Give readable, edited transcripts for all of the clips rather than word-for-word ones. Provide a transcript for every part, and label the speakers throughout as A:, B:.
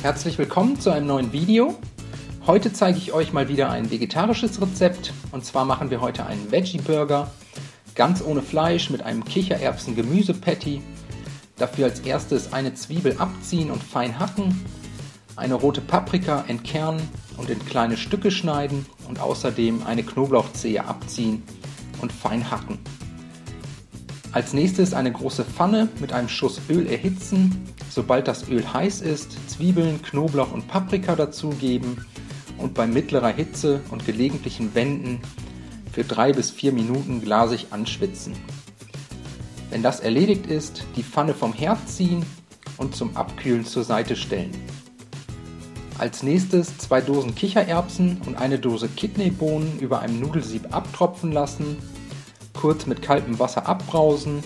A: Herzlich willkommen zu einem neuen Video. Heute zeige ich euch mal wieder ein vegetarisches Rezept und zwar machen wir heute einen Veggie Burger, ganz ohne Fleisch mit einem Kichererbsen-Gemüse-Patty. Dafür als erstes eine Zwiebel abziehen und fein hacken, eine rote Paprika entkernen und in kleine Stücke schneiden und außerdem eine Knoblauchzehe abziehen und fein hacken. Als nächstes eine große Pfanne mit einem Schuss Öl erhitzen. Sobald das Öl heiß ist, Zwiebeln, Knoblauch und Paprika dazugeben und bei mittlerer Hitze und gelegentlichen Wenden für 3 bis 4 Minuten glasig anschwitzen. Wenn das erledigt ist, die Pfanne vom Herd ziehen und zum Abkühlen zur Seite stellen. Als nächstes 2 Dosen Kichererbsen und eine Dose Kidneybohnen über einem Nudelsieb abtropfen lassen, kurz mit kaltem Wasser abbrausen,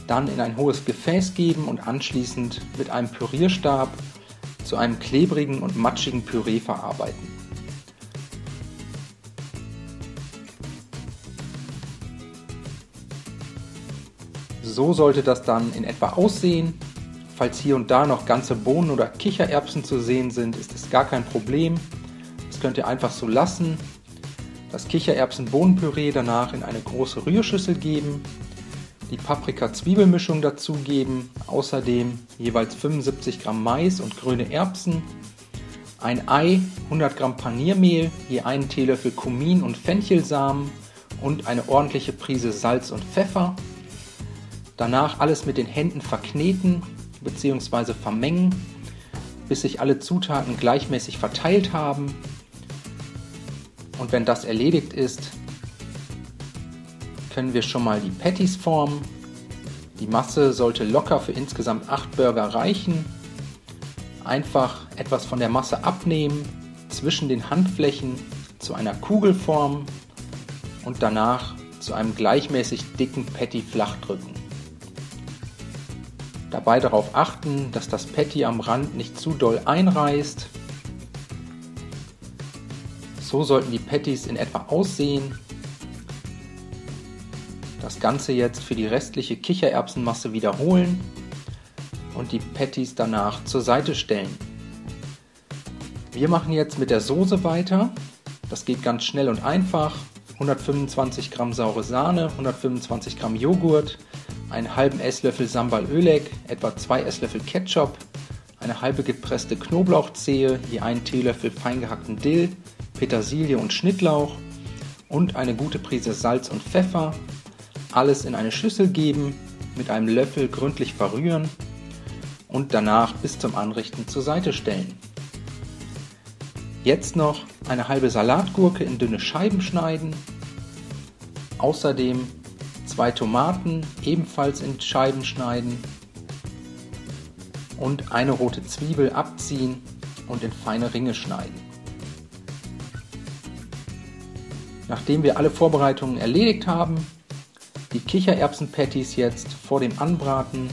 A: dann in ein hohes Gefäß geben und anschließend mit einem Pürierstab zu einem klebrigen und matschigen Püree verarbeiten. So sollte das dann in etwa aussehen. Falls hier und da noch ganze Bohnen oder Kichererbsen zu sehen sind, ist es gar kein Problem. Das könnt ihr einfach so lassen. Das Kichererbsen-Bohnenpüree danach in eine große Rührschüssel geben, die Paprika-Zwiebelmischung dazugeben, außerdem jeweils 75 Gramm Mais und grüne Erbsen, ein Ei, 100 Gramm Paniermehl, je einen Teelöffel Kumin und Fenchelsamen und eine ordentliche Prise Salz und Pfeffer. Danach alles mit den Händen verkneten bzw. vermengen, bis sich alle Zutaten gleichmäßig verteilt haben. Und wenn das erledigt ist, können wir schon mal die Patties formen. Die Masse sollte locker für insgesamt 8 Burger reichen. Einfach etwas von der Masse abnehmen, zwischen den Handflächen zu einer Kugel formen und danach zu einem gleichmäßig dicken Patty flach drücken. Dabei darauf achten, dass das Patty am Rand nicht zu doll einreißt. So sollten die Patties in etwa aussehen. Das Ganze jetzt für die restliche Kichererbsenmasse wiederholen und die Patties danach zur Seite stellen. Wir machen jetzt mit der Soße weiter. Das geht ganz schnell und einfach. 125 Gramm saure Sahne, 125 Gramm Joghurt, einen halben Esslöffel Sambal Oelek, etwa 2 Esslöffel Ketchup, eine halbe gepresste Knoblauchzehe, je einen Teelöffel fein gehackten Dill, Petersilie und Schnittlauch und eine gute Prise Salz und Pfeffer. Alles in eine Schüssel geben, mit einem Löffel gründlich verrühren und danach bis zum Anrichten zur Seite stellen. Jetzt noch eine halbe Salatgurke in dünne Scheiben schneiden. Außerdem 2 Tomaten ebenfalls in Scheiben schneiden und eine rote Zwiebel abziehen und in feine Ringe schneiden. Nachdem wir alle Vorbereitungen erledigt haben, die Kichererbsen-Patties jetzt vor dem Anbraten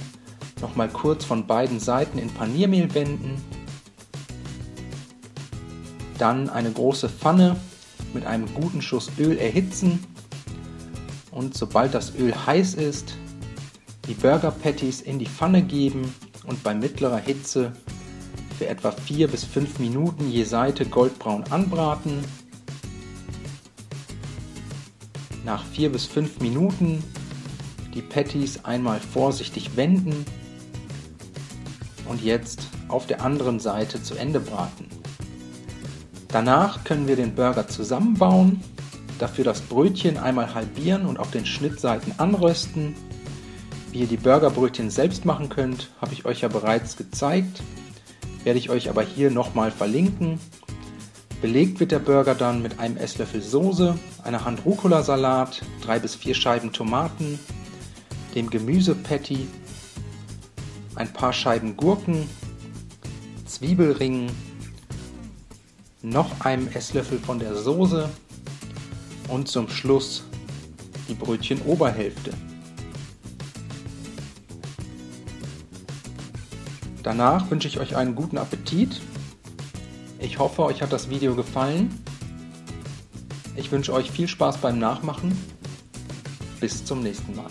A: nochmal kurz von beiden Seiten in Paniermehl wenden. Dann eine große Pfanne mit einem guten Schuss Öl erhitzen und sobald das Öl heiß ist, die Burger Patties in die Pfanne geben und bei mittlerer Hitze für etwa 4 bis 5 Minuten je Seite goldbraun anbraten. Nach 4 bis 5 Minuten die Patties einmal vorsichtig wenden und jetzt auf der anderen Seite zu Ende braten. Danach können wir den Burger zusammenbauen, dafür das Brötchen einmal halbieren und auf den Schnittseiten anrösten. Wie ihr die Burgerbrötchen selbst machen könnt, habe ich euch ja bereits gezeigt, werde ich euch aber hier nochmal verlinken. Belegt wird der Burger dann mit einem Esslöffel Soße, einer Hand Rucola-Salat, 3 bis 4 Scheiben Tomaten, dem Gemüse-Patty, ein paar Scheiben Gurken, Zwiebelringen, noch einem Esslöffel von der Soße und zum Schluss die Brötchen-Oberhälfte. Danach wünsche ich euch einen guten Appetit. Ich hoffe, euch hat das Video gefallen. Ich wünsche euch viel Spaß beim Nachmachen. Bis zum nächsten Mal.